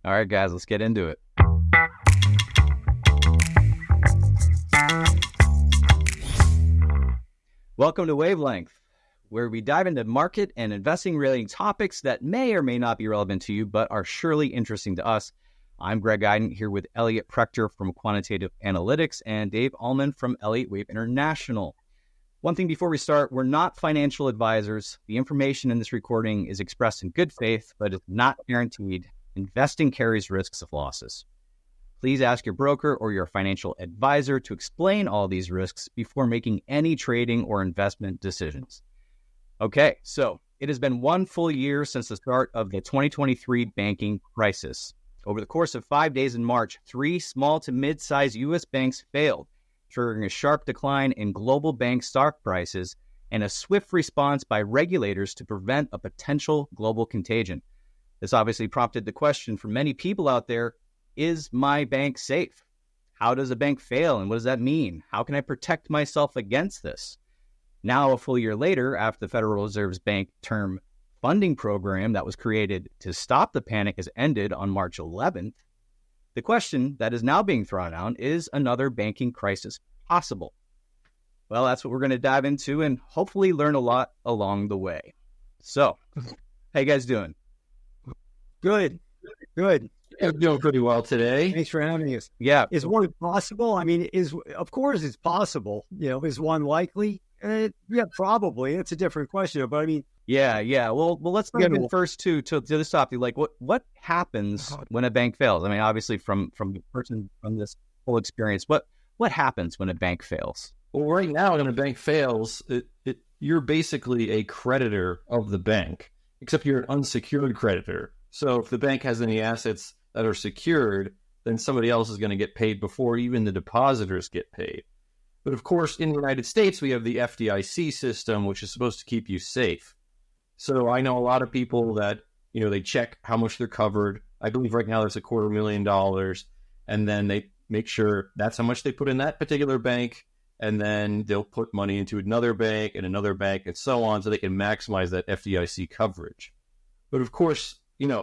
All right, guys, let's get into it. Welcome to Wavelength, where we dive into market and investing related topics that may or may not be relevant to you, but are surely interesting to us. I'm Greg Iden here with Elliot Prechter from Quantitative Analytics and Dave Allman from Elliott Wave International. One thing before we start, we're not financial advisors. The information in this recording is expressed in good faith, but is not guaranteed. Investing carries risks of losses. Please ask your broker or your financial advisor to explain all these risks before making any trading or investment decisions. Okay, so it has been one full year since the start of the 2023 banking crisis. Over the course of 5 days in March, 3 small to mid-sized U.S. banks failed, triggering a sharp decline in global bank stock prices and a swift response by regulators to prevent a potential global contagion. This obviously prompted the question for many people out there, is my bank safe? How does a bank fail and what does that mean? How can I protect myself against this? Now, a full year later, after the Federal Reserve's Bank Term Funding Program that was created to stop the panic has ended on March 11th, the question that is now being thrown out is another banking crisis possible? Well, that's what we're going to dive into and hopefully learn a lot along the way. So, how you guys doing? Good. I'm doing pretty well today. Thanks for having us. Yeah. Is one possible? I mean, of course it's possible. Is one likely? Yeah, probably. It's a different question, but I mean. Yeah. Well, let's dive in first to this topic. Like, what happens when a bank fails? I mean, obviously, from the person from this whole experience, what happens when a bank fails? Well, right now, when a bank fails, you're basically a creditor of the bank, except you're an unsecured creditor. So if the bank has any assets that are secured, then somebody else is going to get paid before even the depositors get paid. But of course, in the United States, we have the FDIC system, which is supposed to keep you safe. So I know a lot of people that, they check how much they're covered. I believe right now there's $250,000, and then they make sure that's how much they put in that particular bank, and then they'll put money into another bank and so on, so they can maximize that FDIC coverage. But of course,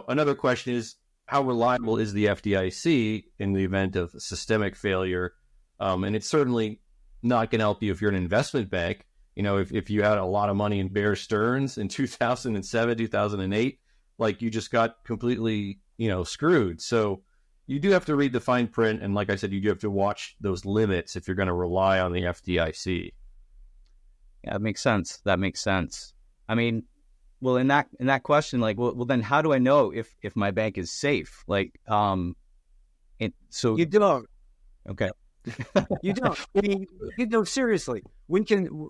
another question is, how reliable is the FDIC in the event of systemic failure? And it's certainly not going to help you if you're an investment bank. If you had a lot of money in Bear Stearns in 2007, 2008, like you just got completely, screwed. So you do have to read the fine print. And like I said, you do have to watch those limits if you're going to rely on the FDIC. Yeah, that makes sense. I mean, well, in that question, like, well, then how do I know if my bank is safe? Like, so you don't. Okay. You don't. I mean, seriously.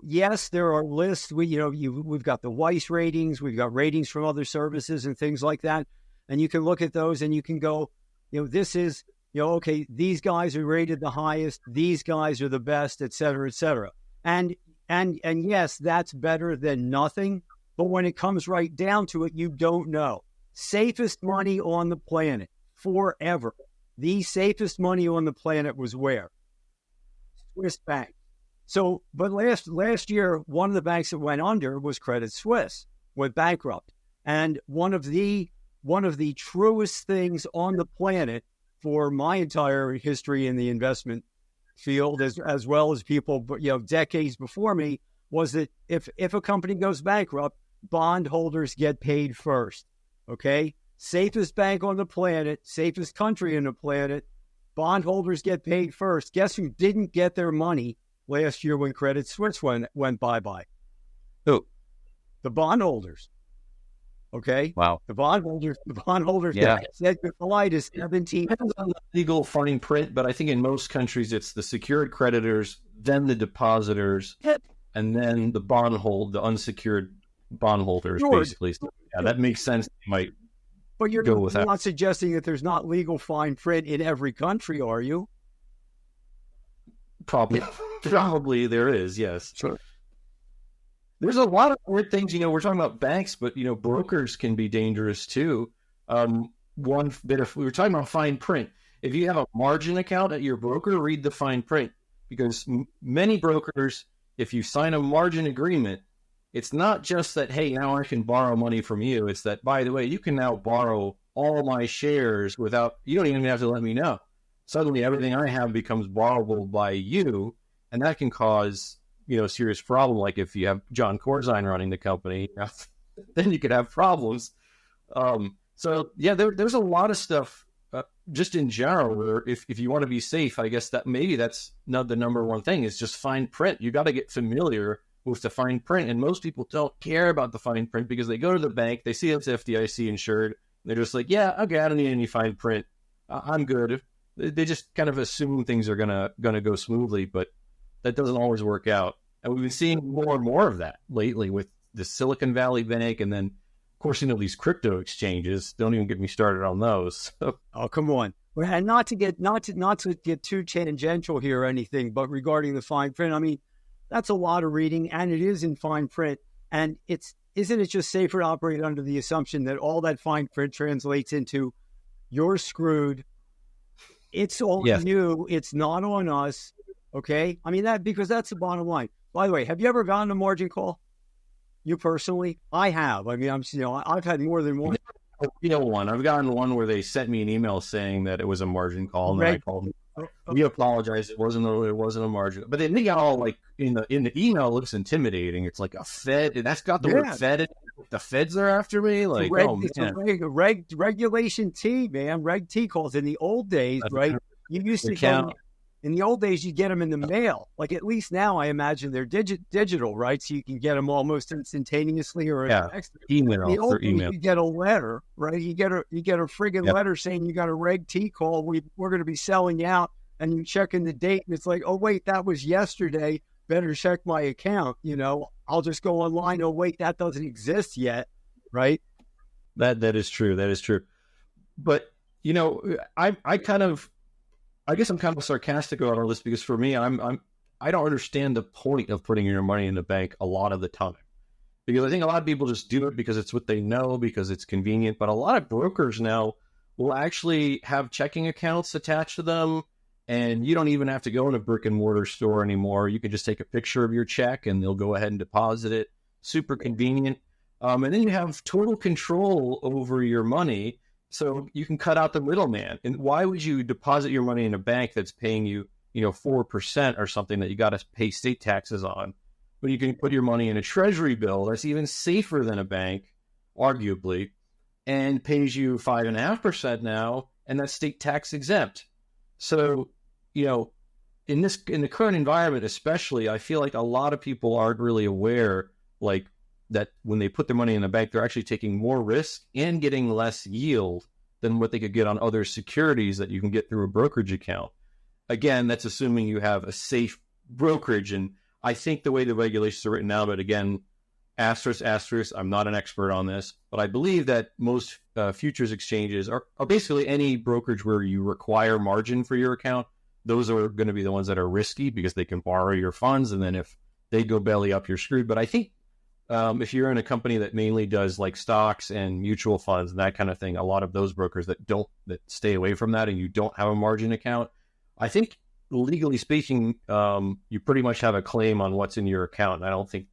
Yes, there are lists. We've got the Weiss ratings. We've got ratings from other services and things like that. And you can look at those and you can go, this is, okay, these guys are rated the highest. These guys are the best, et cetera, et cetera. And yes, that's better than nothing. But when it comes right down to it, you don't know. Safest money on the planet forever. The safest money on the planet was where? Swiss bank. So, but last year, one of the banks that went under was Credit Suisse, went bankrupt. And one of the truest things on the planet for my entire history in the investment field, as well as people, decades before me, was that if a company goes bankrupt, bondholders get paid first. Okay? Safest bank on the planet, safest country on the planet, bondholders get paid first. Guess who didn't get their money last year when Credit Suisse went bye-bye? Who? The bondholders. Okay? Wow. The bondholders yeah. said goodbye to 17. Depends on the legal fine print, but I think in most countries it's the secured creditors, then the depositors, and then the unsecured bondholders, sure. Basically. So, yeah, that makes sense. You might But you're not suggesting that there's not legal fine print in every country, are you? Probably there is, yes. Sure. There's a lot of weird things, we're talking about banks, but, brokers can be dangerous too. One bit of, we were talking about fine print. If you have a margin account at your broker, read the fine print, because many brokers, if you sign a margin agreement, it's not just that, hey, now I can borrow money from you. It's that, by the way, you can now borrow all my shares without, you don't even have to let me know. Suddenly everything I have becomes borrowable by you. And that can cause, a serious problem. Like if you have John Corzine running the company, then you could have problems. So yeah, there's a lot of stuff just in general where if you want to be safe, I guess that maybe that's not the number one thing is just fine print. You got to get familiar with the fine print. And most people don't care about the fine print because they go to the bank, they see it's FDIC insured. And they're just like, yeah, okay, I don't need any fine print. I'm good. They just kind of assume things are gonna go smoothly, but that doesn't always work out. And we've been seeing more and more of that lately with the Silicon Valley Bank, and then, of course, these crypto exchanges. Don't even get me started on those. Oh, come on! And not to get too tangential here or anything, but regarding the fine print, I mean, that's a lot of reading, and it is in fine print. And isn't it just safer to operate under the assumption that all that fine print translates into you're screwed? It's on you. It's not on us. Okay. I mean, because that's the bottom line. By the way, have you ever gotten a margin call? You personally? I have. I mean, I've had more than one. One. I've gotten one where they sent me an email saying that it was a margin call, and then I called them. We apologize. It wasn't a margin, but then they got all like in the email. It looks intimidating. It's like a Fed. That's got the word Fed in it. The Feds are after me. Like, it's a regulation T, man. Reg T calls. In the old days, right? You used to count. In the old days, you get them in the mail. Like at least now, I imagine they're digital, right? So you can get them almost instantaneously or email. You get a letter, right? You get a friggin' letter saying you got a Reg T call. We're going to be selling you out, and you check in the date, and it's like, oh wait, that was yesterday. Better check my account. I'll just go online. Oh wait, that doesn't exist yet, right? That is true. That is true. But I guess I'm kind of sarcastic about all this because for me, I don't understand the point of putting your money in the bank a lot of the time, because I think a lot of people just do it because it's what they know, because it's convenient. But a lot of brokers now will actually have checking accounts attached to them, and you don't even have to go in a brick and mortar store anymore. You can just take a picture of your check and they'll go ahead and deposit it. Super convenient. And then you have total control over your money. So you can cut out the middleman. And why would you deposit your money in a bank that's paying you, 4% or something that you got to pay state taxes on? But you can put your money in a Treasury bill that's even safer than a bank, arguably, and pays you 5.5% now, and that's state tax exempt. So, in the current environment, especially, I feel like a lot of people aren't really aware, like, that when they put their money in a bank, they're actually taking more risk and getting less yield than what they could get on other securities that you can get through a brokerage account. Again, that's assuming you have a safe brokerage. And I think the way the regulations are written now, but again, asterisk, I'm not an expert on this, but I believe that most futures exchanges are basically any brokerage where you require margin for your account. Those are going to be the ones that are risky because they can borrow your funds. And then if they go belly up, you're screwed. But I think if you're in a company that mainly does like stocks and mutual funds and that kind of thing, a lot of those brokers that stay away from that and you don't have a margin account, I think legally speaking, you pretty much have a claim on what's in your account. And I don't think,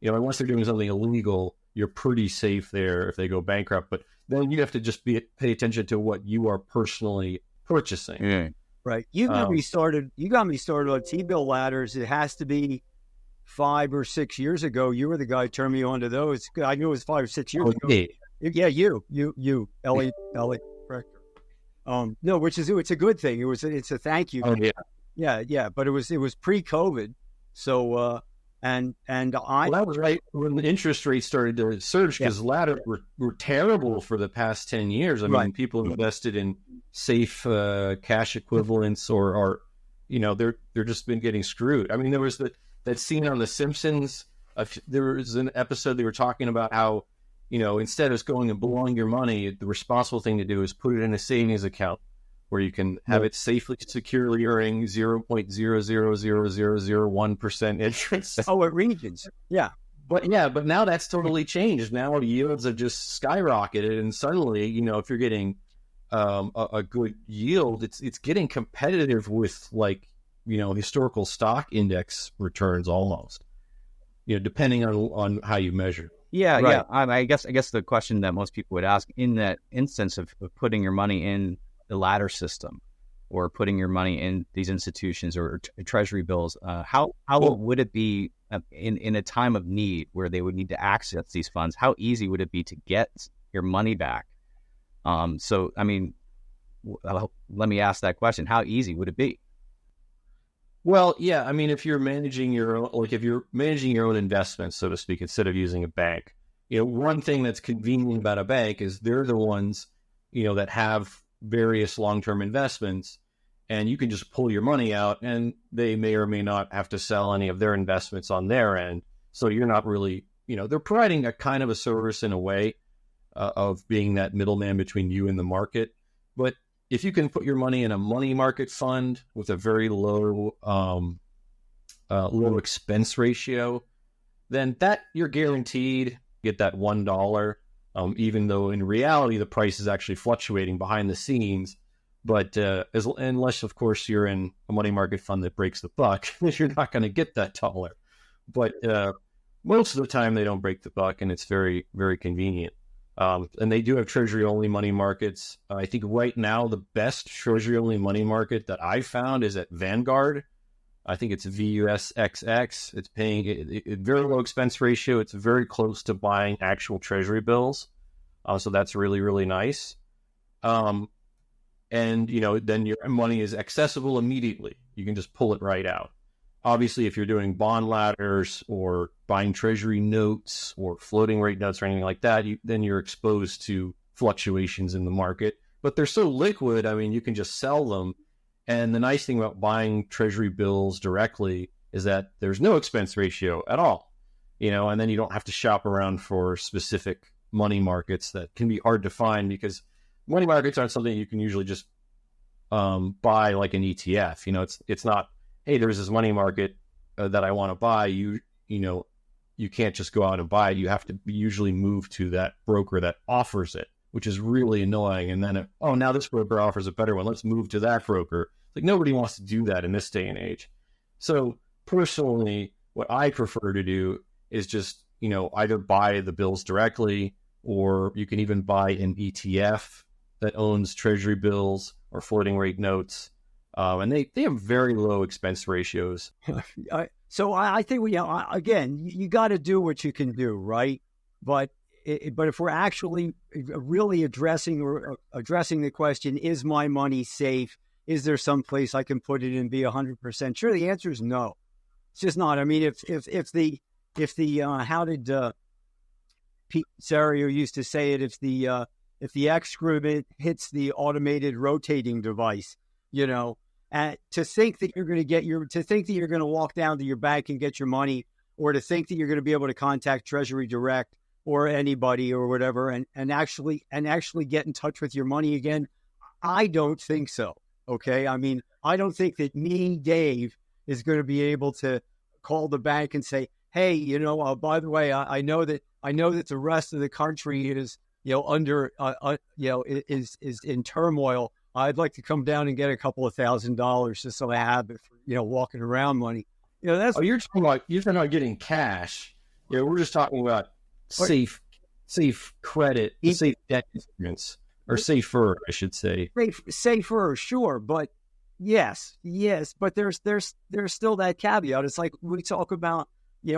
unless they're doing something illegal, you're pretty safe there if they go bankrupt. But then you have to just pay attention to what you are personally purchasing. Yeah. Right. You got me started on TBill ladders. It has to be 5 or 6 years ago. You were the guy who turned me on to those. I knew it was 5 or 6 years ago. Yeah. Yeah, you, Elliot Rector. No, it's a good thing. It's a thank you. Oh yeah. Yeah. But it was pre-COVID. So and that was right when the interest rates started to surge, because ladders were terrible for the past 10 years. I mean, people invested in safe cash equivalents, or they're just been getting screwed. I mean, there was that scene on The Simpsons. There was an episode they were talking about how, instead of going and blowing your money, the responsible thing to do is put it in a savings account where you can have it safely, securely earning 0.0000001% interest. Oh, it regions. Yeah. But now that's totally changed. Now yields have just skyrocketed, and suddenly, if you're getting a good yield, it's getting competitive with historical stock index returns almost. depending on how you measure. Yeah, Right. yeah. I guess the question that most people would ask in that instance of putting your money in the ladder system or putting your money in these institutions or Treasury bills, how would it be in a time of need where they would need to access these funds? How easy would it be to get your money back? So, I mean, let me ask that question: how easy would it be? Well, yeah, I mean, if you're managing your own investments, so to speak, instead of using a bank, one thing that's convenient about a bank is they're the ones, that have various long-term investments, and you can just pull your money out, and they may or may not have to sell any of their investments on their end. So you're not really, they're providing a kind of a service in a way of being that middleman between you and the market. But if you can put your money in a money market fund with a very low expense ratio, then that you're guaranteed to get that $1, even though in reality the price is actually fluctuating behind the scenes. But unless, of course, you're in a money market fund that breaks the buck, you're not going to get that $1. But most of the time they don't break the buck, and it's very, very convenient. And they do have Treasury-only money markets. I think right now the best Treasury-only money market that I found is at Vanguard. I think it's VUSXX. It's paying a very low expense ratio. It's very close to buying actual Treasury bills. So that's really, really nice. And, then your money is accessible immediately. You can just pull it right out. Obviously, if you're doing bond ladders or buying Treasury notes or floating rate notes or anything like that, then you're exposed to fluctuations in the market. But they're so liquid, I mean, you can just sell them. And the nice thing about buying Treasury bills directly is that there's no expense ratio at all, and then you don't have to shop around for specific money markets that can be hard to find, because money markets aren't something you can usually just buy like an ETF. It's not, hey, there's this money market that I want to buy. You can't just go out and buy it. You have to usually move to that broker that offers it, which is really annoying. And then, now this broker offers a better one. Let's move to that broker. Like, nobody wants to do that in this day and age. So personally, what I prefer to do is just, either buy the bills directly, or you can even buy an ETF that owns Treasury bills or floating rate notes. And they have very low expense ratios. So I think again, you got to do what you can do, right? But if we're actually really addressing the question, is my money safe? Is there some place I can put it and be 100% sure? The answer is no. It's just not. I mean, if the how did Pete Serio used to say it? If the excrement hits the automated rotating device, to think that you're going to walk down to your bank and get your money, or to think that you're going to be able to contact Treasury Direct or anybody or whatever, and actually get in touch with your money again, I don't think so. Okay, I mean, I don't think that me, Dave, is going to be able to call the bank and say, hey, by the way, I know that the rest of the country is under is in turmoil. I'd like to come down and get a couple of $1,000 just so I have it for, walking around money. That's you're talking about getting cash. We're just talking about safe credit, safe debt instruments, or safer, I should say. Safer, sure, but yes, but there's still that caveat. It's like we talk about,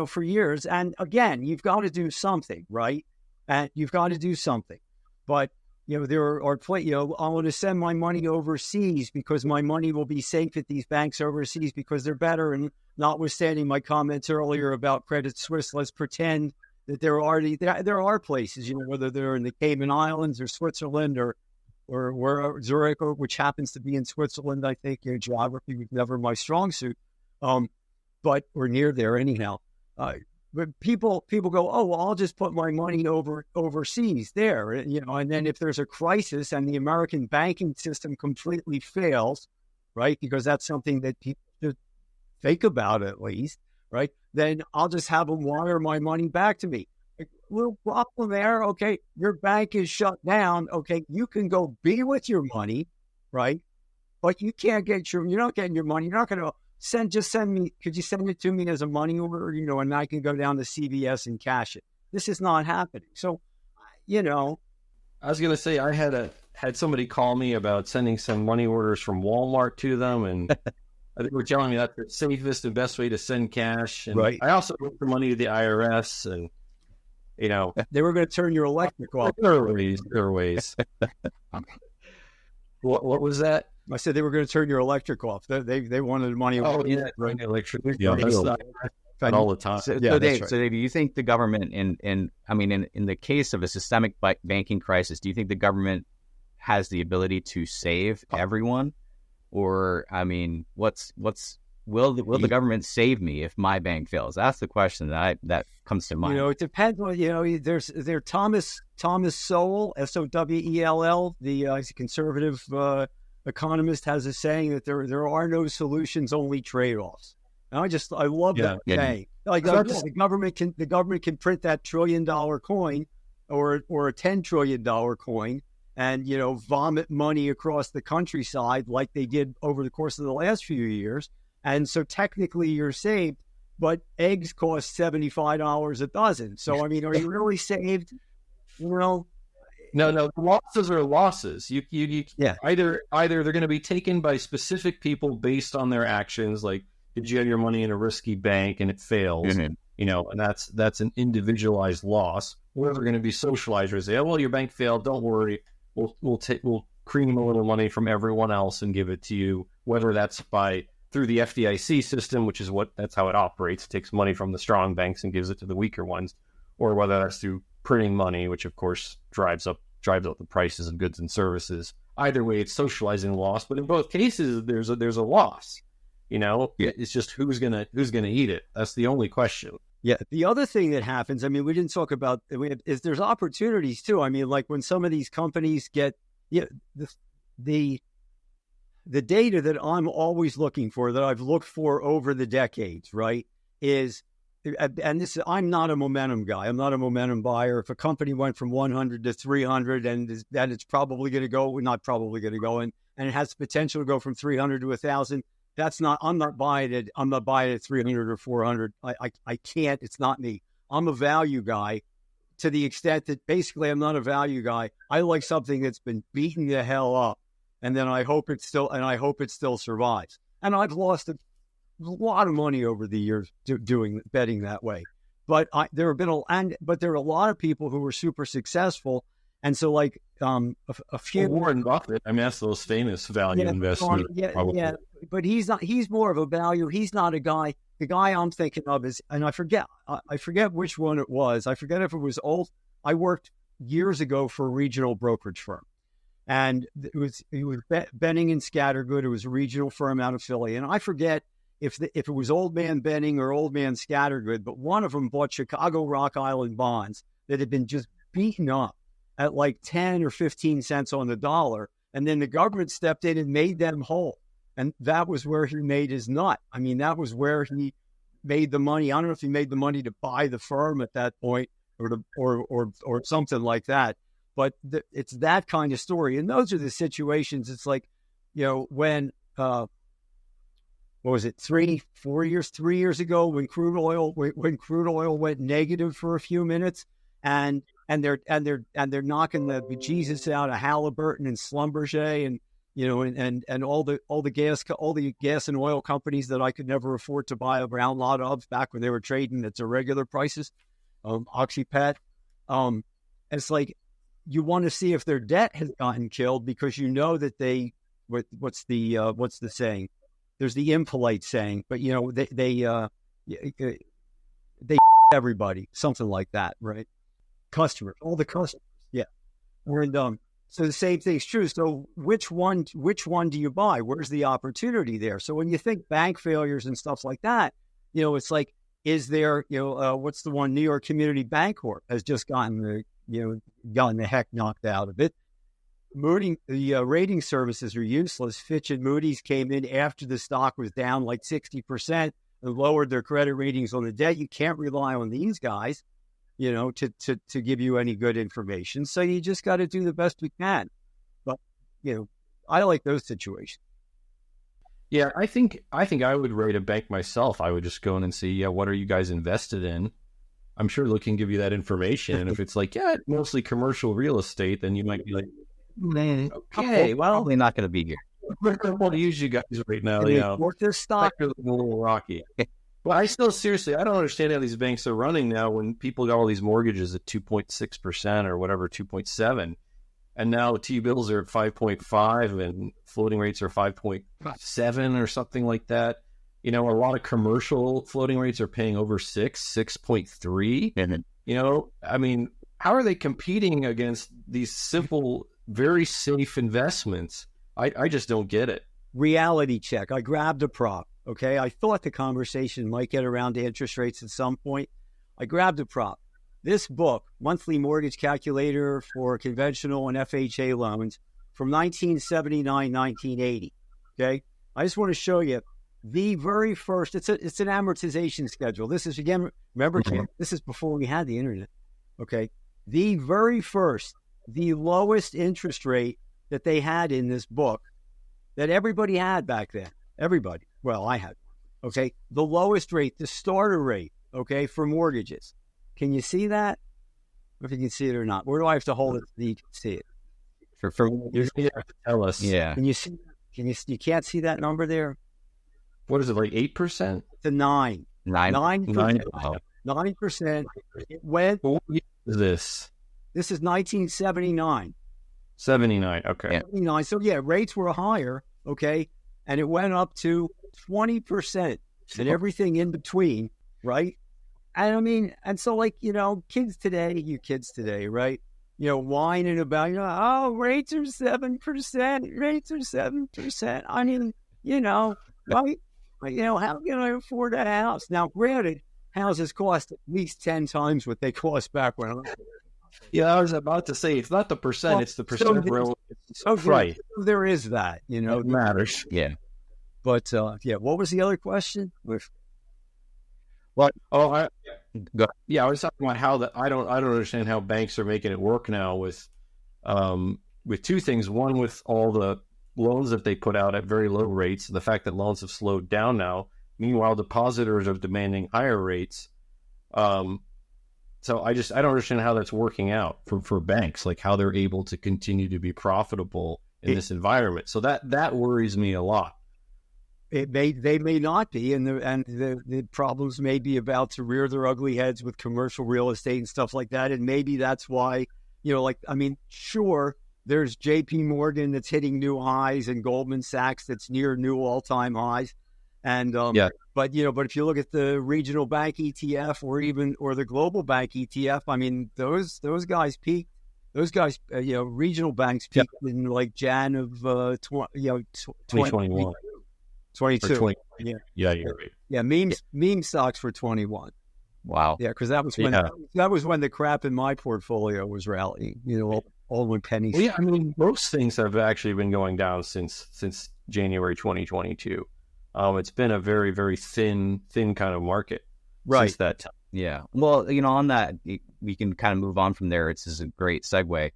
for years, and again, you've got to do something, right? And you've got to do something, but there are I want to send my money overseas because my money will be safe at these banks overseas because they're better. And notwithstanding my comments earlier about Credit Suisse, let's pretend that there are places, whether they're in the Cayman Islands or Switzerland or Zurich, which happens to be in Switzerland. I think geography was never my strong suit, but we're near there anyhow. But people go, oh, well, I'll just put my money overseas there, and then if there's a crisis and the American banking system completely fails, right, because that's something that people should think about at least, right, then I'll just have them wire my money back to me. Little problem there, okay, your bank is shut down, okay, you can go be with your money, right, but you're not getting your money, you're not going to could you send it to me as a money order, and I can go down to CVS and cash it. This is not happening. So, I was going to say, I had somebody call me about sending some money orders from Walmart to them, and I think we're telling me that's the safest and best way to send cash. And right. I also wrote the money to the IRS, and they were going to turn your electric off. There are ways. What was that? I said they were going to turn your electric off. They wanted money. Oh, yeah, right. Electric. Yeah, that's all the time. So, yeah, Dave, right. so Dave, do you think the government, in the case of a systemic banking crisis, do you think the government has the ability to save everyone, or will the government save me if my bank fails? That's the question that comes to mind. It depends on there's Thomas Sowell, Sowell, the conservative economist, has a saying that there are no solutions, only trade-offs. And I love that saying. Like the government can print that $1 trillion coin or a $10 trillion coin and vomit money across the countryside like they did over the course of the last few years. And so technically you're saved, but eggs cost $75 a dozen. So are you really saved? No, the losses are losses. You either they're going to be taken by specific people based on their actions, like did you have your money in a risky bank and it fails, and that's an individualized loss, or they're going to be socialized and say, oh, well, your bank failed, don't worry, we'll cream a little money from everyone else and give it to you, whether that's through the FDIC system, which is that's how it operates. It takes money from the strong banks and gives it to the weaker ones, or whether that's through printing money, which of course drives up the prices of goods and services. Either way, it's socializing loss, but in both cases, there's a loss. It's just who's gonna eat it. That's the only question. Yeah. The other thing that happens, we didn't talk about, is there's opportunities too. Like when some of these companies get the data that I'm always looking for, that I've looked for over the decades, right, is, and this, I'm not a momentum guy. I'm not a momentum buyer. If a company went from 100 to 300 and that it's probably going to go, not probably going to go in, and it has potential to go from 300 to 1,000, I'm not buying it. I'm not buying it at 300 or 400. I can't, it's not me. I'm a value guy to the extent that basically I'm not a value guy. I like something that's been beaten the hell up. And then I hope it still survives. And I've lost a lot of money over the years betting that way. But there are a lot of people who were super successful. And so a few Warren Buffett, that's those famous value investors. Yeah. But he's more of a value. He's not a guy. The guy I'm thinking of is, and I forget which one it was. I forget if it was old. I worked years ago for a regional brokerage firm. And it was Benning and Scattergood. It was a regional firm out of Philly. And I forget if it was Old Man Benning or Old Man Scattergood, but one of them bought Chicago Rock Island bonds that had been just beaten up at like 10 or 15 cents on the dollar. And then the government stepped in and made them whole. And that was where he made his nut. That was where he made the money. I don't know if he made the money to buy the firm at that point or something like that. But it's that kind of story. And those are the situations. It's like, when, what was it, 3 years ago when crude oil went negative for a few minutes and they're knocking the bejesus out of Halliburton and Schlumberger and all the gas and oil companies that I could never afford to buy a brown lot of back when they were trading at irregular prices, Oxypat. It's like, you want to see if their debt has gotten killed because that what's the saying? There's the impolite saying, but they everybody, something like that, right? Customers, all the customers, yeah. And so the same thing's true. So which one do you buy? Where's the opportunity there? So when you think bank failures and stuff like that, it's like, is there, what's the one? New York Community Bank Corp has just gotten the heck knocked out of it. The rating services are useless. Fitch and Moody's came in after the stock was down like 60% and lowered their credit ratings on the debt. You can't rely on these guys, to give you any good information. So you just got to do the best we can. But, I like those situations. Yeah, I think I would rate a bank myself. I would just go in and see, yeah, what are you guys invested in? I'm sure they can give you that information. And if it's like, yeah, mostly commercial real estate, then you might be like, Okay, well, probably not going to be here. I want to use you guys right now. Can they afford this stock? A little rocky. But I don't understand how these banks are running now when people got all these mortgages at 2.6% or whatever, 2.7. And now T-bills are at 5.5 and floating rates are 5.7 or something like that. A lot of commercial floating rates are paying over 6.3. Mm-hmm. How are they competing against these simple, very safe investments? I just don't get it. Reality check. I grabbed a prop. Okay. I thought the conversation might get around to interest rates at some point. I grabbed a prop. This book, Monthly Mortgage Calculator for Conventional and FHA Loans from 1979, 1980. Okay. I just want to show you the very first, it's an amortization schedule. This is, again, remember, this is before we had the internet. Okay. The very first, the lowest interest rate that they had in this book that everybody had back then. Everybody. Well, I had. Okay. The lowest rate, the starter rate, okay, for mortgages. Can you see that? If you can see it or not. Where do I have to hold it so you can see it? You have to tell us. Yeah. Can you see? You can't see that number there? What is it, like 8%? It's a 9. 9%. Oh. 9%. It went. What year is this? This is 1979. 79. Okay. Yeah. 79. So yeah, rates were higher. Okay, and it went up to 20%, and everything in between, right? And and so you kids today, right? Whining about, oh, rates are 7%, rates are 7%. Right? How can I afford a house? Now, granted, houses cost at least 10 times what they cost back when I was. Yeah, I was about to say, it's not the percent, it's the percent. Right. There is that, It matters. Yeah. But, what was the other question? I was talking about how that I don't understand how banks are making it work now with two things. One, with all the loans that they put out at very low rates, the fact that loans have slowed down now. Meanwhile, depositors are demanding higher rates. So I don't understand how that's working out for banks, like how they're able to continue to be profitable in this environment. So that worries me a lot. They may not be, and the problems may be about to rear their ugly heads with commercial real estate and stuff like that. And maybe that's why, sure, there's J.P. Morgan that's hitting new highs and Goldman Sachs that's near new all-time highs. And but if you look at the regional bank ETF or the global bank ETF, those guys peaked. Those guys, regional banks peaked in like Jan of 2021. 22. Yeah, you're right. Yeah, meme stocks for 21. Wow. Yeah, because that was when the crap in my portfolio was rallying. All when pennies. Well, yeah, most things have actually been going down since January 2022. It's been a very, very thin kind of market since that time. Yeah. Well, on that, we can kind of move on from there. This is a great segue.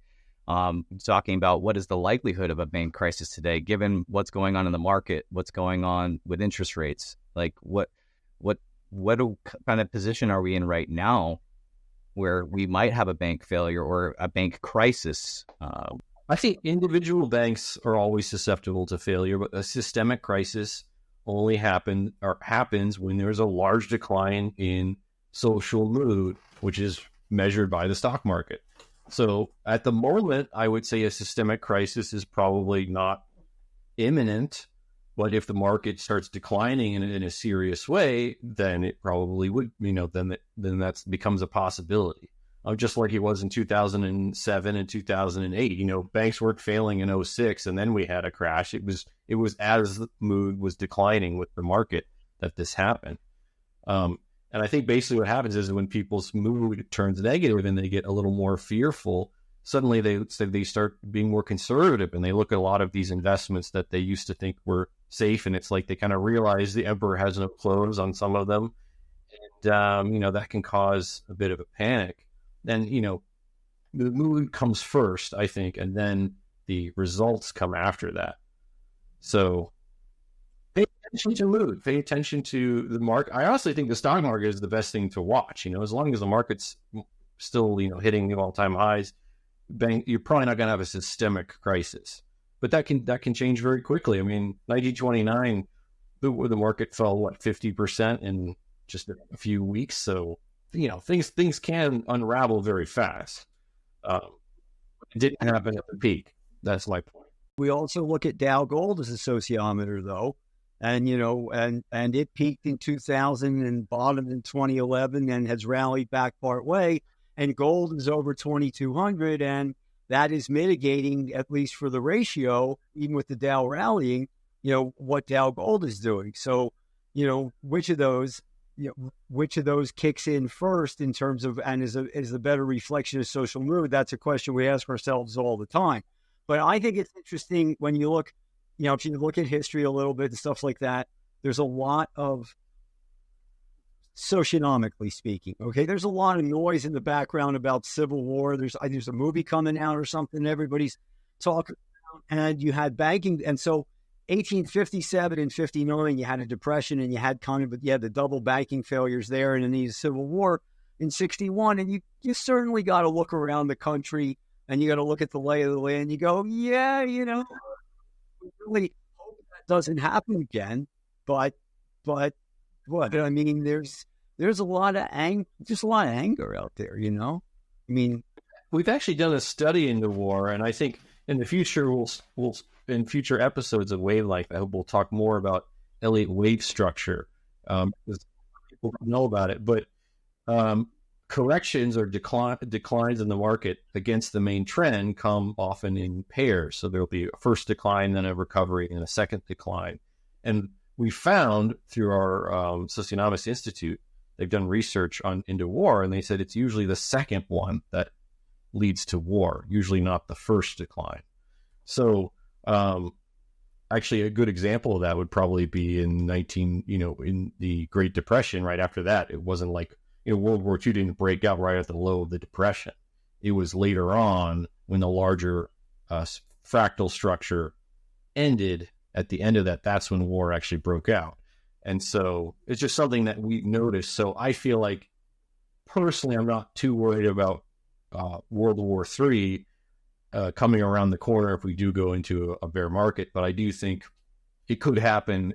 Talking about what is the likelihood of a bank crisis today, given what's going on in the market, what's going on with interest rates. Like what kind of position are we in right now where we might have a bank failure or a bank crisis? I think individual banks are always susceptible to failure, but a systemic crisis only happens when there's a large decline in social mood, which is measured by the stock market. So at the moment, I would say a systemic crisis is probably not imminent, but if the market starts declining in a serious way, then it probably would, then that becomes a possibility. Just like it was in 2007 and 2008, banks weren't failing in 2006, and then we had a crash. It was as the mood was declining with the market that this happened. And I think basically what happens is when people's mood turns negative and they get a little more fearful, suddenly they start being more conservative, and they look at a lot of these investments that they used to think were safe, and it's like they kind of realize the emperor has no clothes on some of them, and that can cause a bit of a panic. And the mood comes first, I think, and then the results come after that. So pay attention to mood, pay attention to the market. I honestly think the stock market is the best thing to watch. As long as the market's still, hitting new all-time highs, you're probably not going to have a systemic crisis. But that can change very quickly. 1929, the market fell 50% in just a few weeks. So things can unravel very fast. It didn't happen at the peak. That's my point. We also look at Dow Gold as a sociometer, though, and and it peaked in 2000 and bottomed in 2011 and has rallied back part way. And gold is over 2,200, and that is mitigating, at least for the ratio, even with the Dow rallying, what Dow Gold is doing. So, which of those kicks in first in terms of, and is a better reflection of social mood? That's a question we ask ourselves all the time. But I think it's interesting when you look, if you look at history a little bit and stuff like that, there's a lot of, socionomically speaking, okay, there's a lot of noise in the background about civil war. There's a movie coming out or something everybody's talking about, and you had banking. And so 1857 and 59, you had a depression, and you had the double banking failures there, and then the Civil War in 61. And you certainly got to look around the country, and you got to look at the lay of the land. You go, yeah, we really hope that doesn't happen again. But what? There's a lot of anger out there, We've actually done a study into war, and I think in the future we'll in future episodes of Wavelength, I hope we'll talk more about Elliott wave structure, because people don't know about it. But corrections or declines in the market against the main trend come often in pairs. So there'll be a first decline, then a recovery, and a second decline. And we found through our Socionomics Institute, they've done research into war, and they said it's usually the second one that leads to war, usually not the first decline. So actually a good example of that would probably be in in the Great Depression. Right after that, it wasn't like, World War II didn't break out right at the low of the Depression. It was later on when the larger fractal structure ended. At the end of that, that's when war actually broke out. And so it's just something that we noticed. So I feel like, personally, I'm not too worried about World War III coming around the corner if we do go into a bear market. But I do think it could happen,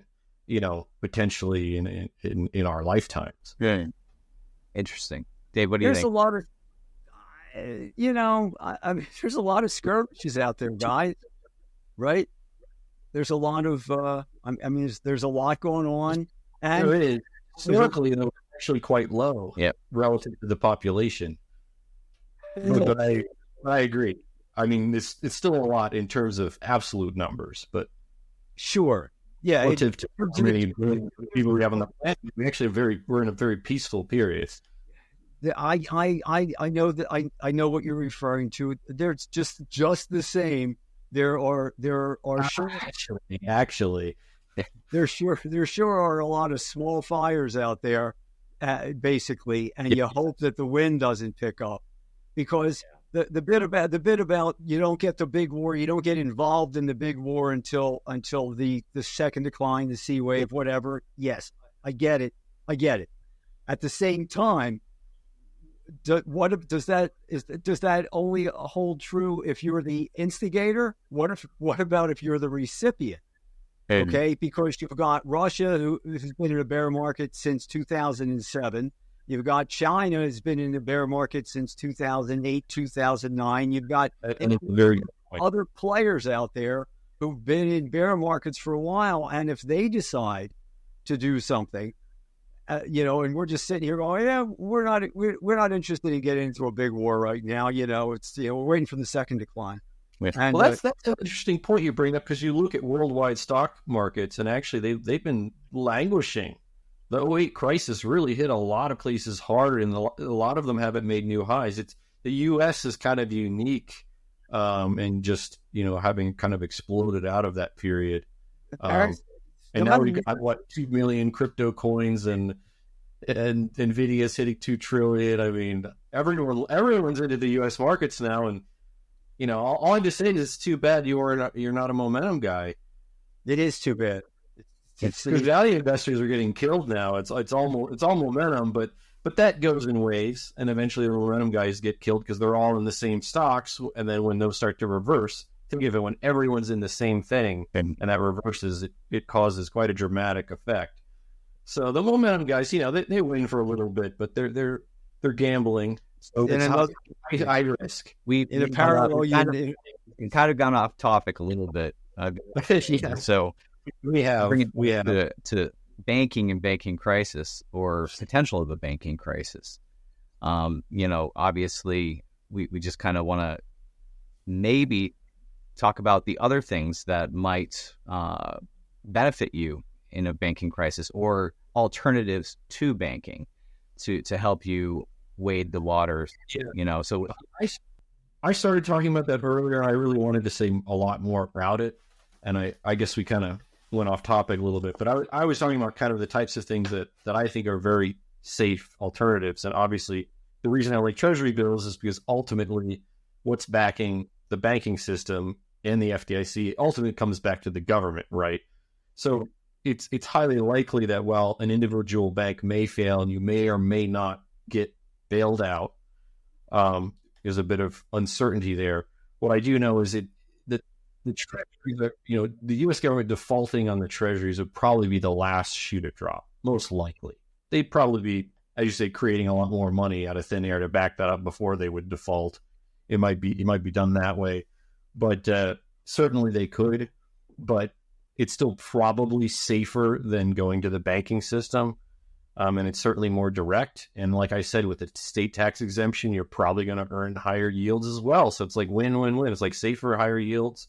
potentially in our lifetimes. Yeah. Interesting. Dave, what do you think? There's a lot of, there's a lot of skirmishes out there, guys, right? There's a lot of, there's a lot going on. And there is. Historically, they're actually quite low relative to the population. But I agree. It's still a lot in terms of absolute numbers, but sure. Yeah. Relative to how many people we have on the planet, we're in a very peaceful period. I know that I know what you're referring to. There's just the same. There are sure actually there sure are a lot of small fires out there, basically, and you hope that the wind doesn't pick up, because the bit about you don't get the big war, you don't get involved in the big war until the second decline, the sea wave, whatever. Yes, I get it. At the same time, does that only hold true if you're the instigator? What about if you're the recipient? Okay, because you've got Russia, who has been in a bear market since 2007. You've got China, has been in the bear market since 2008, 2009. You've got other players out there who've been in bear markets for a while, and if they decide to do something, and we're just sitting here going, yeah, we're not interested in getting into a big war right now. We're waiting for the second decline. Yeah. And, that's an interesting point you bring up, because you look at worldwide stock markets, and actually they've been languishing. The 2008 crisis really hit a lot of places hard, and a lot of them haven't made new highs. The U.S. is kind of unique, and just having kind of exploded out of that period. And now we've got 2 million crypto coins, and Nvidia's hitting 2 trillion. Everyone's into the U.S. markets now, and all I'm just saying is it's too bad you're not a momentum guy. It is too bad. It's It's Because value investors are getting killed now. It's all momentum, but that goes in waves, and eventually the momentum guys get killed because they're all in the same stocks. And then when those start to reverse, think of it when everyone's in the same thing, and that reverses, it causes quite a dramatic effect. So the momentum guys, they win for a little bit, but they're gambling. So it's high risk. In a parallel, we've kind of gone off topic a little bit. Yeah. So we have to banking and banking crisis, or potential of a banking crisis. Obviously we just kind of want to maybe talk about the other things that might benefit you in a banking crisis, or alternatives to banking to help you wade the waters. Yeah. So I started talking about that earlier. I really wanted to say a lot more about it, and I guess we kind of went off topic a little bit, but I was talking about kind of the types of things that I think are very safe alternatives. And obviously the reason I like Treasury bills is because ultimately what's backing the banking system and the FDIC ultimately comes back to the government, right? So it's highly likely that while an individual bank may fail and you may or may not get bailed out, there's a bit of uncertainty there. What I do know is that the treasuries, the U.S. government defaulting on the treasuries would probably be the last shoe to drop, most likely. They'd probably be, as you say, creating a lot more money out of thin air to back that up before they would default. It might be done that way, but certainly they could. But it's still probably safer than going to the banking system, and it's certainly more direct. And like I said, with the state tax exemption, you're probably going to earn higher yields as well. So it's like win-win-win. It's like safer, higher yields.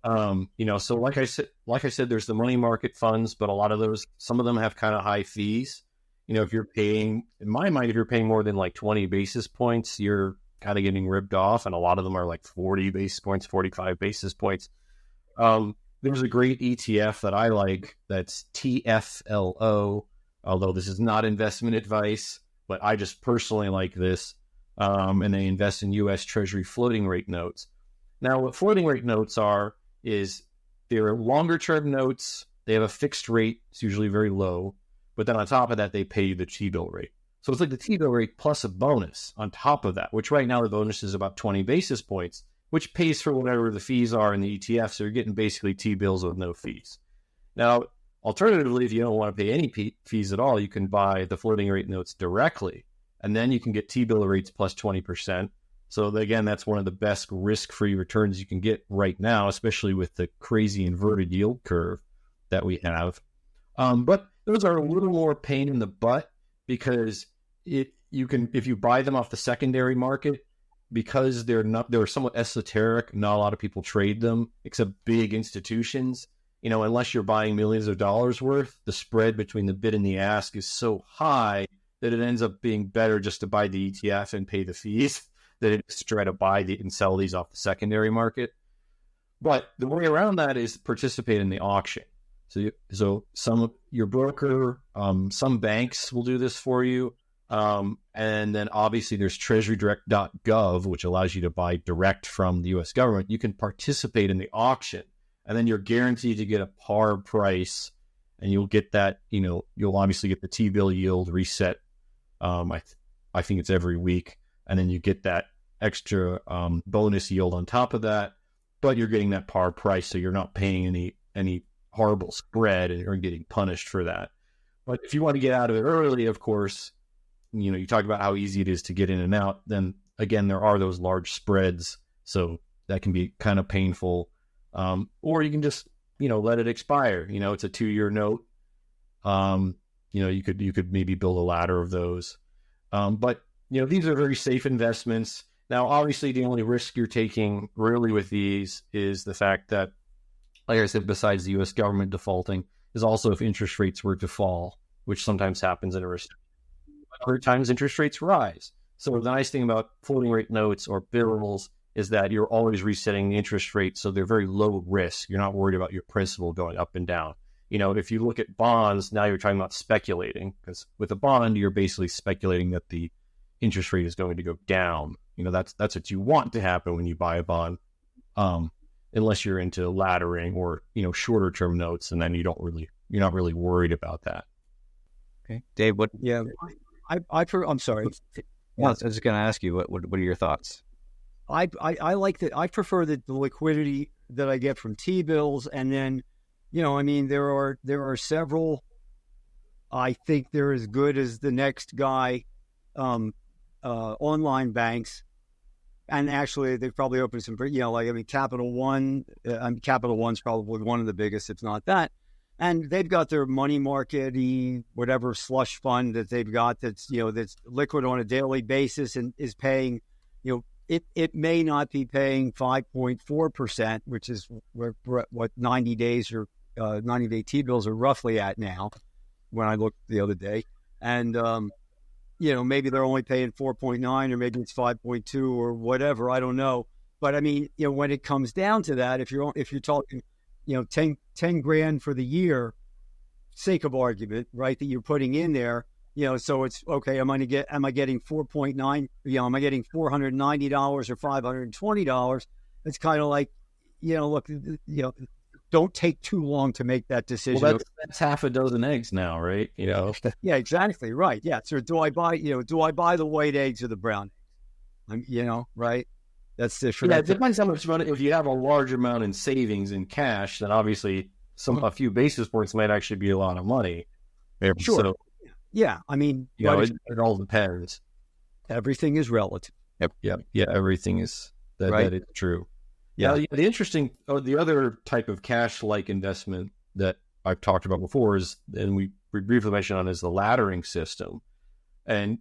So like I said, there's the money market funds, but a lot of some of them have kind of high fees. If you're paying, in my mind, if you're paying more than like 20 basis points, you're kind of getting ripped off. And a lot of them are like 40 basis points, 45 basis points. There's a great ETF that I like. That's TFLO, although this is not investment advice, but I just personally like this. And they invest in U.S. Treasury floating rate notes. Now, what floating rate notes are is they're longer term notes. They have a fixed rate. It's usually very low. But then on top of that, they pay you the T-bill rate. So it's like the T-bill rate plus a bonus on top of that, which right now the bonus is about 20 basis points, which pays for whatever the fees are in the ETF. So you're getting basically T-bills with no fees. Now, alternatively, if you don't want to pay any fees at all, you can buy the floating rate notes directly. And then you can get T-bill rates plus 20%. So again, that's one of the best risk-free returns you can get right now, especially with the crazy inverted yield curve that we have. But those are a little more pain in the butt because if you buy them off the secondary market, because they're somewhat esoteric, not a lot of people trade them except big institutions. Unless you're buying millions of dollars worth, the spread between the bid and the ask is so high that it ends up being better just to buy the ETF and pay the fees than it is to try to buy and sell these off the secondary market. But the way around that is participate in the auction. So your broker, some banks will do this for you. And then obviously there's treasurydirect.gov, which allows you to buy direct from the U.S. government. You can participate in the auction, and then you're guaranteed to get a par price, and you'll get that, you'll obviously get the T-bill yield reset. I think it's every week. And then you get that extra bonus yield on top of that, but you're getting that par price, so you're not paying any horrible spread or getting punished for that. But if you want to get out of it early, of course, you talk about how easy it is to get in and out, then again, there are those large spreads, so that can be kind of painful. Or you can just, let it expire. It's a 2-year note. You could maybe build a ladder of those. But these are very safe investments. Now, obviously, the only risk you're taking really with these is the fact that, like I said, besides the U.S. government defaulting, is also if interest rates were to fall, which sometimes happens in a recession. Other times, interest rates rise. So the nice thing about floating rate notes or bills is that you're always resetting the interest rate, so they're very low risk. You're not worried about your principal going up and down. If you look at bonds, now you're talking about speculating, because with a bond, you're basically speculating that the interest rate is going to go down. That's what you want to happen when you buy a bond. unless you're into laddering or, shorter term notes, and then you're not really worried about that. Okay. Dave, what? Yeah. I'm sorry. Well, I was just going to ask you, what are your thoughts? I like that. I prefer the liquidity that I get from T-bills. And then, there are several, I think they're as good as the next guy, online banks. And actually, they've probably opened some, Capital One. Capital One's probably one of the biggest, if not that. And they've got their money market-y, whatever slush fund that they've got that's liquid on a daily basis and is paying, it may not be paying 5.4%, which is what 90 days or 90-day T-bills are roughly at now when I looked the other day. And, maybe they're only paying 4.9 or maybe it's 5.2 or whatever. I don't know. But I mean, when it comes down to that, if you're talking, 10 grand for the year, sake of argument, right, that you're putting in there, so it's okay. Am I getting 4.9? Am I getting $490 or $520? It's kind of like, look, don't take too long to make that decision. Well, that's half a dozen eggs now, right? Yeah, exactly. Right. Yeah. So do I buy the white eggs or the brown eggs? Right. That's different. Yeah, it depends how much money. If you have a large amount in savings in cash, then obviously a few basis points might actually be a lot of money. Sure. So, yeah. I mean, it all depends. Everything is relative. Yep. Yeah. Everything is that. Right. That is true. Yeah. Now, the other type of cash-like investment that I've talked about before is, and we briefly mentioned on, is the laddering system. And,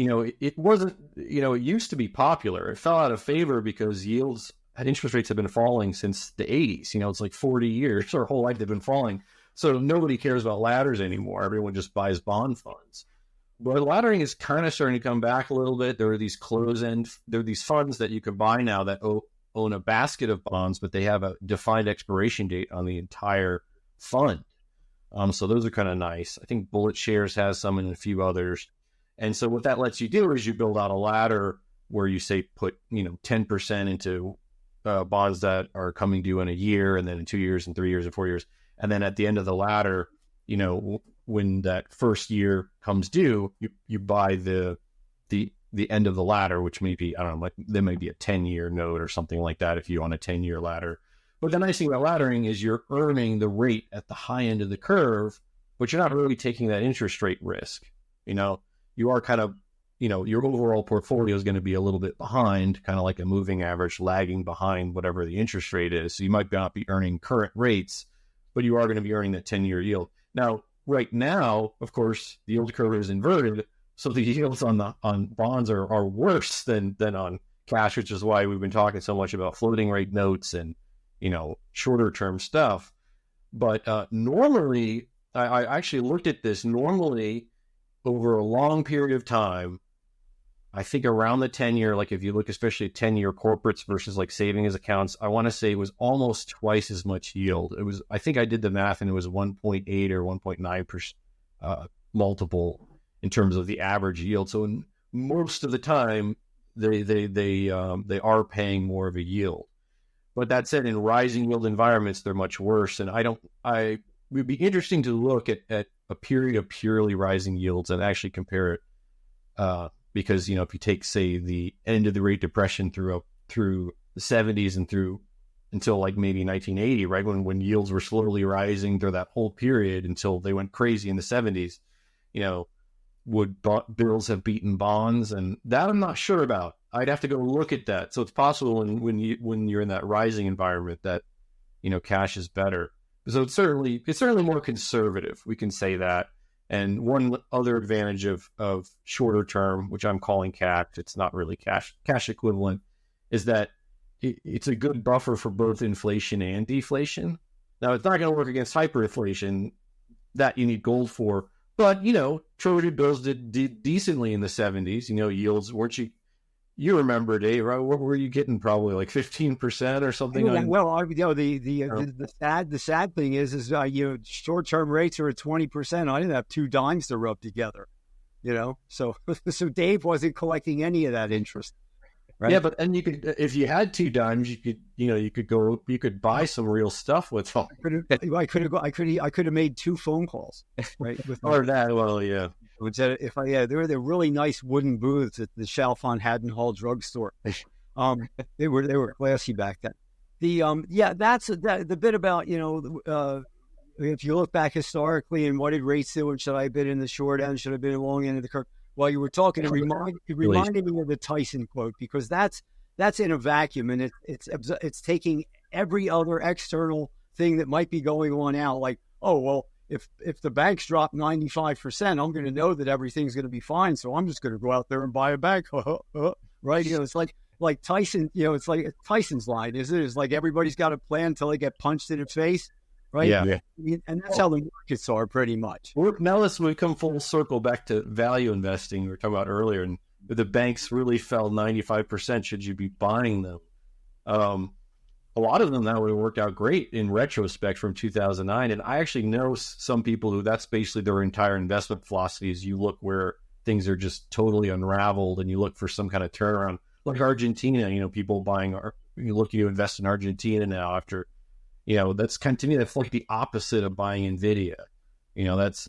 it wasn't, it used to be popular. It fell out of favor because interest rates have been falling since the 80s. It's like 40 years, our whole life they've been falling. So nobody cares about ladders anymore. Everyone just buys bond funds. But laddering is kind of starting to come back a little bit. There are these there are these funds that you can buy now that own a basket of bonds, but they have a defined expiration date on the entire fund. So those are kind of nice. I think Bullet Shares has some and a few others. And so what that lets you do is you build out a ladder where you say put 10% into bonds that are coming due in a year, and then in 2 years and 3 years and 4 years. And then at the end of the ladder, when that first year comes due, you buy the end of the ladder, which may be, I don't know, like there may be a 10-year note or something like that if you're on a 10-year ladder. But the nice thing about laddering is you're earning the rate at the high end of the curve, but you're not really taking that interest rate risk. You are kind of, your overall portfolio is going to be a little bit behind, kind of like a moving average lagging behind whatever the interest rate is. So you might not be earning current rates, but you are going to be earning that 10-year yield. Now, right now, of course, the yield curve is inverted. So the yields on bonds are worse than on cash, which is why we've been talking so much about floating rate notes and, shorter term stuff. But normally, I actually looked at this. Normally, over a long period of time, I think around the 10-year, like if you look especially at 10-year corporates versus like savings accounts, I want to say it was almost twice as much yield. It was, I think I did the math, and it was 1.8 or 1.9% multiple in terms of the average yield. So in most of the time, they are paying more of a yield. But that said, in rising yield environments, they're much worse. And it would be interesting to look at a period of purely rising yields and actually compare it. Because, if you take, say, the end of the Great Depression through the 70s and through until like maybe 1980, right, when yields were slowly rising through that whole period until they went crazy in the 70s, would bills have beaten bonds? And that I'm not sure about. I'd have to go look at that. So it's possible when you're in that rising environment that, cash is better. So it's certainly more conservative. We can say that. And one other advantage of shorter term, which I'm calling cash, it's not really cash equivalent, is that it's a good buffer for both inflation and deflation. Now, it's not going to work against hyperinflation that you need gold for, but, Treasury bills did decently in the 70s. Yields, weren't you? You remember, Dave, right? What were you getting? Probably like 15% or something. The sad thing is short-term rates are at 20%. I didn't have 2 dimes to rub together, so Dave wasn't collecting any of that interest. right? Yeah, but and you could, if you had $2, you could buy some real stuff with them. I could have made 2 phone calls, right? Or that, well, yeah. If I there were the really nice wooden booths at the Chalfont Haddon Hall drugstore. They were classy back then. That's the bit about if you look back historically and what did rates do, and should I have been in the short end, should I have been in the long end of the curve? While you were talking, it reminded me of the Tyson quote, because that's in a vacuum, and it's taking every other external thing that might be going on out, like, oh well, if the banks drop 95%, I'm going to know that everything's going to be fine, so I'm just going to go out there and buy a bank, right? It's like Tyson, it's like Tyson's line, is it? It's like everybody's got a plan until they get punched in the face, right? Yeah. And that's how the markets are pretty much. Now we come full circle back to value investing we were talking about earlier, and if the banks really fell 95%, should you be buying them? A lot of them that would have worked out great in retrospect from 2009, and I actually know some people who that's basically their entire investment philosophy is you look where things are just totally unraveled and you look for some kind of turnaround. Like Argentina, people you look to invest in Argentina now after, that's kind of, to me, that's like the opposite of buying NVIDIA.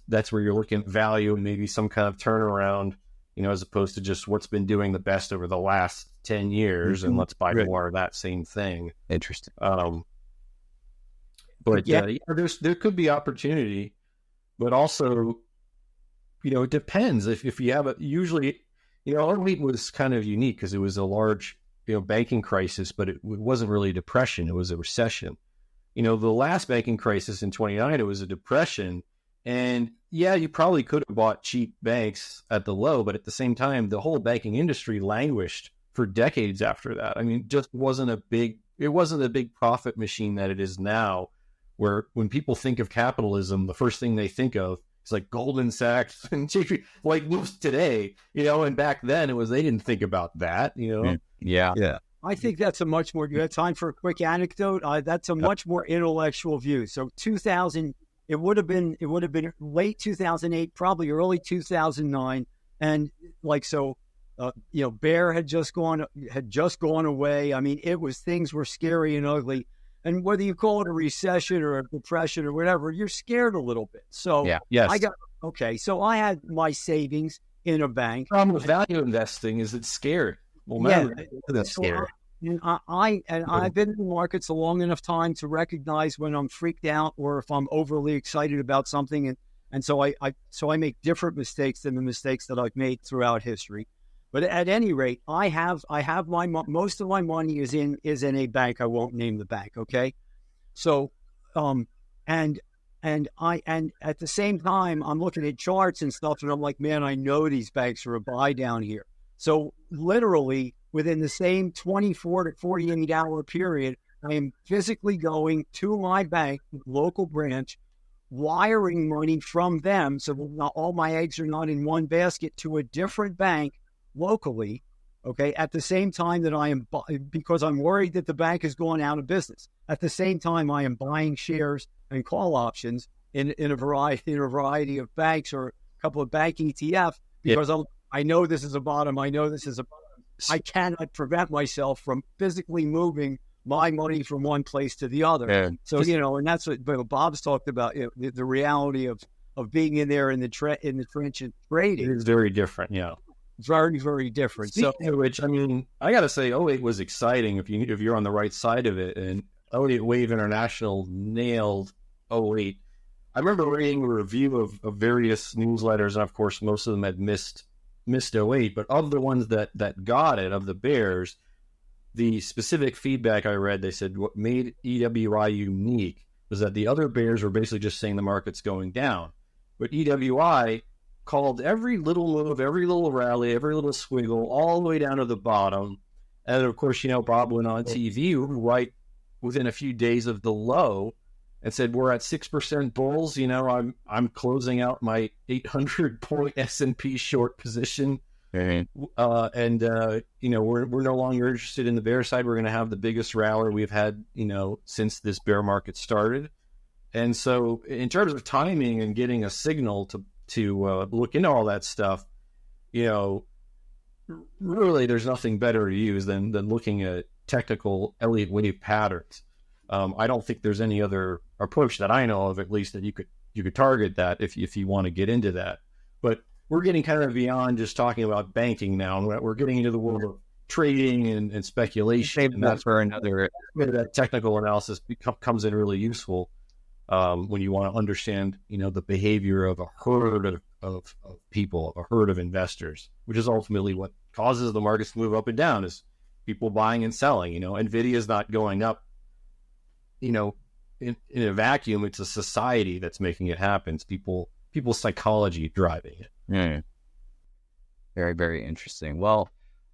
That's where you're looking at value and maybe some kind of turnaround, as opposed to just what's been doing the best over the last 10 years and let's buy more of that same thing. Interesting. But there could be opportunity, but also, it depends if you have usually, 2008 was kind of unique because it was a large, banking crisis, but it wasn't really a depression. It was a recession. The last banking crisis in 2009, it was a depression. And yeah, you probably could have bought cheap banks at the low, but at the same time, the whole banking industry languished for decades after that. I mean, it wasn't a big profit machine that it is now, where when people think of capitalism, the first thing they think of is like Goldman Sachs and JP, like today, and back then they didn't think about that, Yeah. I think that's a much more, you have time for a quick anecdote? That's a much more intellectual view. So 2000, it would have been late 2008, probably early 2009. And Bear had just gone away. I mean, things were scary and ugly. And whether you call it a recession or a depression or whatever, you're scared a little bit. So so I had my savings in a bank. The problem with value investing is it's scary. Well, that's scary. And I've been in the markets a long enough time to recognize when I'm freaked out or if I'm overly excited about something, and so I make different mistakes than the mistakes that I've made throughout history. But at any rate, I have most of my money is in a bank. I won't name the bank. Okay, so and at the same time I'm looking at charts and stuff, and I'm like, man, I know these banks are a buy down here. So literally within the same 24 to 48 hour period, I am physically going to my bank, local branch, wiring money from them, so not all my eggs are not in one basket, to a different bank locally, okay, at the same time that I am, because I'm worried that the bank is going out of business. At the same time, I am buying shares and call options in a variety of banks or a couple of bank ETF, because I know this is a bottom. I know this is a bottom. I cannot prevent myself from physically moving my money from one place to the other. Yeah. So, and that's what Bob's talked about, the reality of being in there in the trench and trading. It is very different, Very, very different. Speaking of which, I mean, I got to say, 2008 was exciting if you're on the right side of it. And 2008 Wave International nailed 2008. I remember reading a review of various newsletters, and of course, most of them had missed 2008. But of the ones that got it, of the bears, the specific feedback I read, they said what made EWI unique was that the other bears were basically just saying the market's going down. But EWI called every little move, every little rally, every little squiggle, all the way down to the bottom. And of course, Bob went on TV right within a few days of the low and said, we're at 6% bulls. I'm closing out my 800-point S&P short position. Mm-hmm. We're no longer interested in the bear side. We're going to have the biggest rally we've had, since this bear market started. And so in terms of timing and getting a signal to look into all that stuff, really, there's nothing better to use than looking at technical Elliott wave patterns. I don't think there's any other approach that I know of, at least, that you could target that if you want to get into that. But we're getting kind of beyond just talking about banking now, and we're getting into the world of trading and speculation. And that's for another. Where that technical analysis comes in really useful when you want to understand, the behavior of a herd of people, a herd of investors, which is ultimately what causes the markets to move up and down, is people buying and selling. NVIDIA is not going up, in a vacuum. It's a society that's making it happen. It's people's psychology driving it. Yeah. Very, very interesting. Well,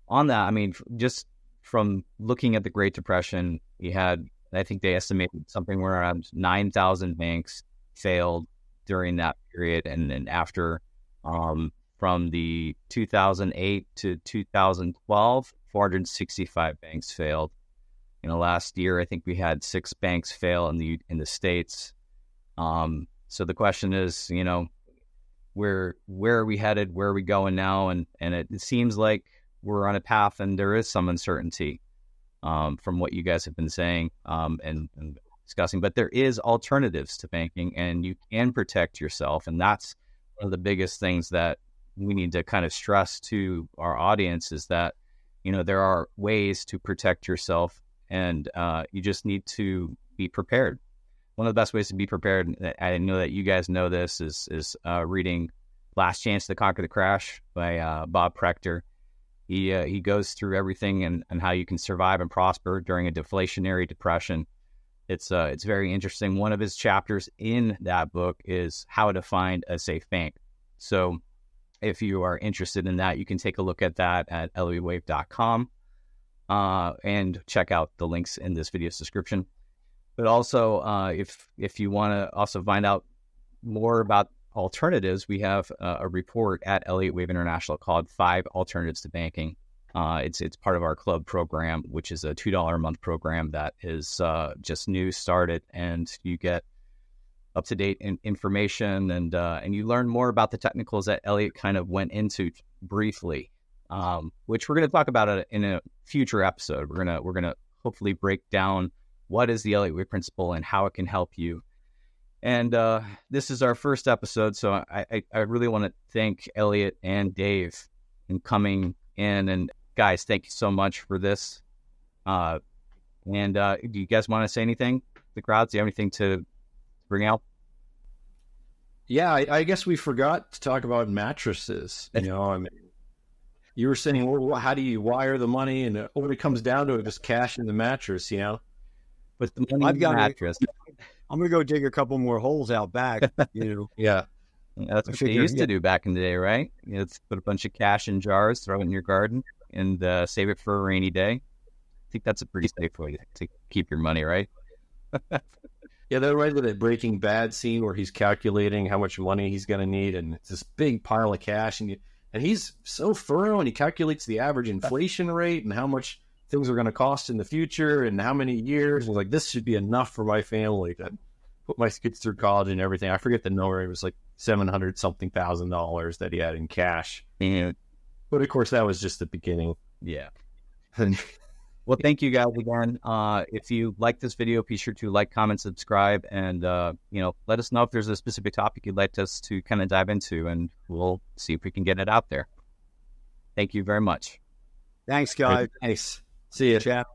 on that, I mean, just from looking at the Great Depression, you had, I think they estimated something around 9,000 banks failed during that period. And then after, from the 2008 to 2012, 465 banks failed. Last year, I think we had 6 banks fail in the States. So the question is, where are we headed? Where are we going now? And it seems like we're on a path, and there is some uncertainty from what you guys have been saying and discussing. But there is alternatives to banking, and you can protect yourself. And that's one of the biggest things that we need to kind of stress to our audience, is that, there are ways to protect yourself, and you just need to be prepared. One of the best ways to be prepared, I know that you guys know this, is reading Last Chance to Conquer the Crash by Bob Prechter. He goes through everything and how you can survive and prosper during a deflationary depression. It's very interesting. One of his chapters in that book is how to find a safe bank. So if you are interested in that, you can take a look at that at elliottwave.com and check out the links in this video's description. But also, if you want to also find out more about alternatives, we have a report at Elliott Wave International called 5 Alternatives to Banking. It's part of our club program, which is a $2 a month program that is just new started, and you get up-to-date information, and you learn more about the technicals that Elliott kind of went into briefly, which we're going to talk about in a future episode. We're gonna hopefully break down what is the Elliott Wave principle and how it can help you. And this is our first episode, so I really want to thank Elliott and Dave in coming in. And guys, thank you so much for this. And do you guys want to say anything to the crowd? Do you have anything to bring out? Yeah, I guess we forgot to talk about mattresses. You were saying, well, how do you wire the money? And when it comes down to it, just cash in the mattress, But the money in the mattress. I'm going to go dig a couple more holes out back, Yeah. That's what they used to do back in the day, right? Let's put a bunch of cash in jars, throw it in your garden, and save it for a rainy day. I think that's a pretty safe way to keep your money, right? Yeah, they're right with that Breaking Bad scene where he's calculating how much money he's going to need, and it's this big pile of cash, and he's so thorough, and he calculates the average inflation rate and how much things are going to cost in the future and how many years. And like, this should be enough for my family to put my kids through college and everything. I forget the number. It was like $700-something thousand that he had in cash. Yeah. But of course, that was just the beginning. Yeah. Well, thank you guys again. If you like this video, be sure to like, comment, subscribe, and let us know if there's a specific topic you'd like us to kind of dive into, and we'll see if we can get it out there. Thank you very much. Thanks, guys. Nice. See you. Chat.